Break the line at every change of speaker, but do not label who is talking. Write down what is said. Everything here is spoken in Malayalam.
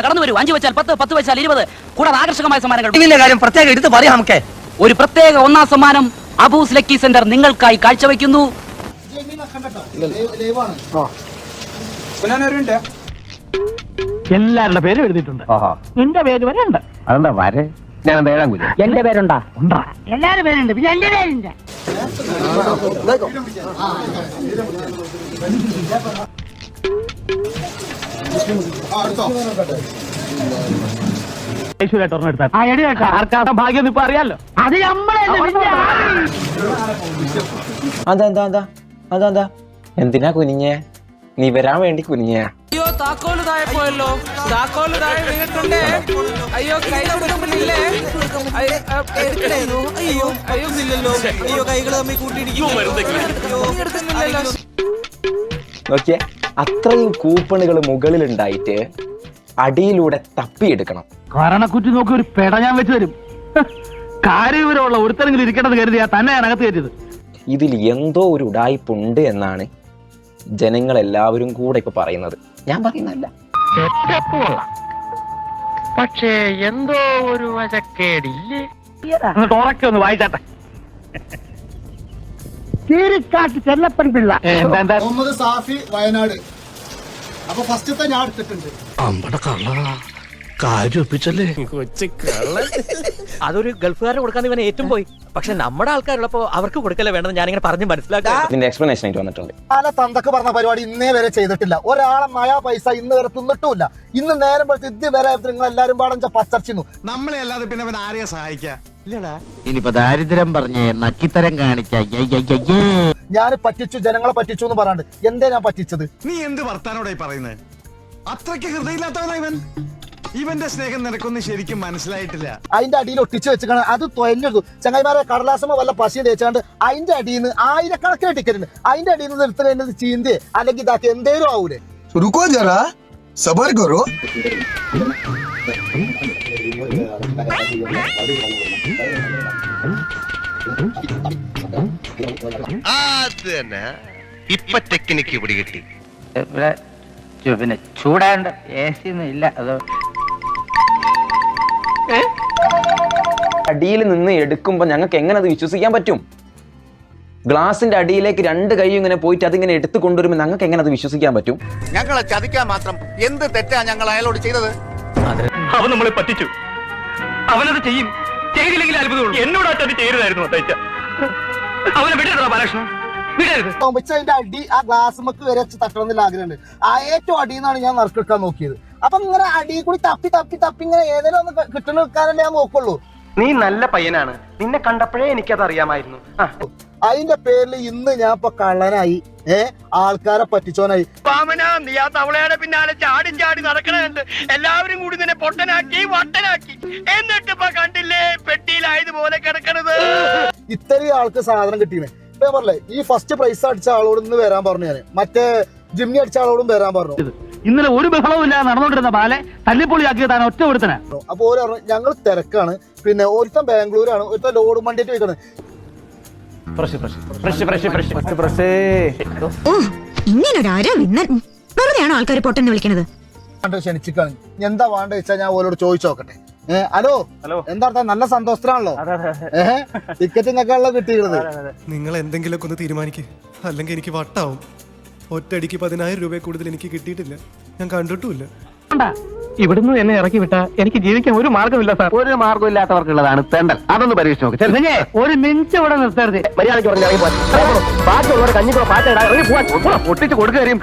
കടന്നു വരൂ. 5 വെച്ചാൽ 10, 10 വെച്ചാൽ 20, കൂടാതെ ആകർഷകമായ സമ്മാനങ്ങൾ.
ഇതിന്റെ കാര്യം പ്രത്യേകം എടുത്ത് പറയാം. നമുക്ക്
ഒരു പ്രത്യേക ഒന്നാം സമ്മാനം അബൂസ് ലക്കി സെന്റർ നിങ്ങൾക്കായി കാഴ്ചവെക്കുന്നു.
എല്ലാവരുടെ പേരും എഴുതിയിട്ടുണ്ട്. എന്റെ പേര് വരെ ഉണ്ട്.
അതെന്താ വരെ? ഞാൻ എഴുതാൻ കൂല.
എന്റെ പേരുണ്ടാ? ഉണ്ടാ. എല്ലാവരുടെ പേരുണ്ട്. പിന്നെ എന്റെ പേരുണ്ട്. ഭാഗ്യം ഇപ്പൊ അറിയാലോ. അത്
അതെന്താ എന്തിനാ കുനിഞ്ഞേ? നീ വരാൻ വേണ്ടി കുനിഞ്ഞേ?
അയ്യോ താക്കോല് താഴെ പോയല്ലോ. താക്കോല് താഴെ വീണിട്ടുണ്ടേ. അയ്യോ കൈകൾ എടുക്കുന്നില്ലേ? അയ്യോ അയ്യോ ഇല്ലല്ലോ. അയ്യോ കൈകൾ തമ്മിൽ കൂട്ടിയിടിക്കുന്നു.
നോക്കിയേ, അത്രയും കൂപ്പണുകൾ മുകളിൽ ഉണ്ടായിട്ട് അടിയിലൂടെ തപ്പിയെടുക്കണം.
കാരണക്കുറ്റി നോക്കി ഒരു പെട ഞാൻ വെച്ച് തരും. കാര്യവിവരമുള്ള ഒരുത്തരെങ്കിലും ഇരിക്കണമെന്ന് കരുതിയാ തന്നെയാണ് അകത്ത് കയറ്റിയത്.
ഇതിൽ എന്തോ ഒരു ഉടായ്പുണ്ട് എന്നാണ് ജനങ്ങൾ എല്ലാവരും കൂടെ ഇപ്പൊ പറയുന്നത്. ഞാൻ പറയുന്നല്ല.
പക്ഷേ എന്തോ ഒരു വശക്കേടില്ലേ? ഒന്ന് വായിച്ചാട്ടെ. കീരിക്കാട്ട് ചെല്ലപ്പൻ പിള്ള.
മുഹമ്മദ് സാഫി വയനാട്. അപ്പൊ ഫസ്റ്റത്തെ ഞാൻ എടുത്തിട്ടുണ്ട്.
അതൊരു ഗൾഫുകാരന് കൊടുക്കാൻ ഇവനെ ഏറ്റവും പോയി. പക്ഷെ നമ്മുടെ ആൾക്കാരുള്ളപ്പോ അവർക്ക് കൊടുക്കല്ലേ വേണ്ടെന്ന് ഞാനിങ്ങനെ പറഞ്ഞ് മനസ്സിലാക്കാം.
ഇതിന്റെ എക്സ്പ്ലനേഷൻ ആയിട്ട് വന്നിട്ടുണ്ട്.
പല തന്തക്ക് പറഞ്ഞ പരിപാടി ഇന്നേ വരെ ചെയ്തിട്ടില്ല. ഒരാളെ നയാ പൈസ ഇന്ന് വരെ തിന്നിട്ടുമില്ല. ഇന്ന് നേരം പോലത്തെ ഇതുവരെ നിങ്ങൾ എല്ലാരും പാടം പച്ചർച്ചിന്നു.
നമ്മളെ അല്ലാതെ പിന്നെ അവൻ ആരെയാ സഹായിക്കാ?
ഇനിയിപ്പോ ദാരിദ്ര്യം പറഞ്ഞ് നക്കിത്തരം കാണിക്കാം.
ഞാൻ പറ്റിച്ചു, ജനങ്ങളെ പറ്റിച്ചു എന്ന് പറയാണ്ട് എന്തേ ഞാൻ പറ്റിച്ചത്?
നീ എന്ത് വർത്താനോടായി പറയുന്നത്? അത്രയ്ക്ക് ഹൃദയമില്ലാത്തവനാ ഇവൻ. ഇവന്റെ സ്നേഹം നിനക്കൊന്നും ശരിക്കും മനസ്സിലായിട്ടില്ല.
അതിന്റെ അടിയിൽ ഒട്ടിച്ചു വെച്ചാണ് അത് തൊയഞ്ഞെടുത്തു. ചങ്ങായിമാരെ കടലാസമോ വല്ല പശയും തേച്ചാണ്ട് അതിന്റെ അടിയിൽ നിന്ന് ആയിരക്കണക്കിന് ടിക്കറ്റ് ഉണ്ട്. അതിന്റെ അടിയിൽ നിന്ന് എടുത്തു കഴിഞ്ഞത് ചീന്തി അല്ലെങ്കിൽ ഇതാക്കി എന്തേലും ആവൂലേ?
രുക്കോ ജറാ, സബർ കറോ.
ഇപ്പൊ ടെക്നിക്ക് പിടികിട്ടി.
പിന്നെ ചൂടാണ്ട് AC ഒന്നും ഇല്ല. അതോ
അടിയിൽ നിന്ന് എടുക്കുമ്പോ ഞങ്ങൾക്ക് എങ്ങനെ അത് വിശ്വസിക്കാൻ പറ്റും? ഗ്ലാസിന്റെ അടിയിലേക്ക് 2 കൈ ഇങ്ങനെ പോയിട്ട് അതിങ്ങനെ എടുത്തു കൊണ്ടുവരുമ്പോൾ ഞങ്ങൾക്ക് എങ്ങനെ അത് വിശ്വസിക്കാൻ പറ്റും?
ഞങ്ങളെ ചതിക്കാൻ മാത്രം എന്ത് തെറ്റാ ഞങ്ങൾ അയാളോട് ചെയ്തത്?
അവൻ നമ്മളെ പറ്റിച്ചു. അവനത് ചെയ്യും. ചെയ്തില്ലെങ്കിൽ അത്ഭുതമുള്ളൂ. എന്നോട് ആ ചതി ചെയ്യരുതായിരുന്നു. അവനെ വിടരുതാ ബാലകൃഷ്ണൻ, വിടരുത്.
അതിന്റെ അടി ആ ഗ്ലാസ്മക്ക് വരെ തട്ടണമെന്നില്ല ആഗ്രഹമുണ്ട്. ആ ഏറ്റവും അടിയിൽ നിന്നാണ് ഞാൻ നറുക്കെടുക്കാൻ നോക്കിയത്. അപ്പൊ ഇങ്ങനെ അടിയിൽ കൂടി തപ്പി തപ്പി തപ്പി ഇങ്ങനെ ഏതെങ്കിലും ഒന്ന് കിട്ടുന്ന നിൽക്കാനല്ലേ ഞാൻ നോക്കുള്ളൂ.
നീ നല്ല പയ്യനാണ്. നിന്നെ കണ്ടപ്പോഴേ എനിക്കത് അറിയാമായിരുന്നു.
അതിന്റെ പേരിൽ ഇന്ന് ഞാൻ ഇപ്പൊ കള്ളനായി, ആൾക്കാരെ പറ്റിച്ചോനായി.
നീ ആ തവളയുടെ പിന്നാലെ ചാടി ചാടി നടക്കണുണ്ട്. എല്ലാവരും കൂടി നിന്നെ പൊട്ടനാക്കി വട്ടനാക്കി. എന്നിട്ട് ഇപ്പൊ കണ്ടില്ലേ പെട്ടിയിലായതുപോലെ കിടക്കണത്.
ഇത്രയും ആൾക്ക് സാധനം കിട്ടിയത് ഇപ്പൊ പറഞ്ഞേ. ഈ ഫസ്റ്റ് പ്രൈസ് അടിച്ച ആളോട് ഇന്ന് വരാൻ പറഞ്ഞു. ഞാൻ മറ്റേ ജിമ്മി അടിച്ച ആളോടും വരാൻ പറഞ്ഞു.
ഇന്നലെ ഒരു ബഹളവും ഇല്ലാതെ നടന്നുകൊണ്ടിരുന്ന ബാലെ തല്ലിപ്പൊളിയാക്കിയത് താൻ ഒറ്റ ഒരുത്തനാ.
അപ്പൊ ഓരോ പറഞ്ഞു ഞങ്ങൾ തിരക്കാണ്, പിന്നെ ഒരുത്തൻ ബാംഗ്ലൂരാണ്, ഒരുത്തൻ ലോഡ് വണ്ടിയിട്ട് പോയിക്കാണ്.
വെറുതെയാണോ ആൾക്കാർ പൊട്ടെന്ന് വിളിക്കണത്?
ക്ഷണിച്ചിക്കാണ്. എന്താ വേണ്ട വെച്ചാൽ ഞാൻ ഓരോട് ചോദിച്ചു നോക്കട്ടെ. ഹലോ, എന്താ നല്ല സന്തോഷത്തിലാണല്ലോ. ടിക്കറ്റിനൊക്കെ ഉള്ള കിട്ടിയിരുന്നത്.
നിങ്ങൾ എന്തെങ്കിലുമൊക്കെ ഒന്ന് തീരുമാനിക്കേ, അല്ലെങ്കിൽ എനിക്ക് വട്ടാവും. ഒറ്റയടിക്ക് 10,000 രൂപ കൂടുതൽ എനിക്ക് കിട്ടിയിട്ടില്ല. ഞാൻ കണ്ടിട്ടുമില്ല.
ഇവിടുന്ന് എന്നെ ഇറക്കി വിട്ടാ എനിക്ക് ജീവിക്കാൻ ഒരു മാർഗമില്ല സാർ.
ഒരു മാർഗമില്ലാത്തവർക്കുള്ളതാണ് തെണ്ടൽ. അതൊന്ന് പരീക്ഷിച്ച് നോക്ക്.
ഒരു മിനിറ്റ് ഇവിടെ നിർത്തരുത്.
മര്യാദയ്ക്ക് പറഞ്ഞാൽ ബാക്കിയുള്ളവരെ കഞ്ഞിക്കൂടെ പാറ്റ പൊട്ടിച്ച് കൊടുക്കുകയും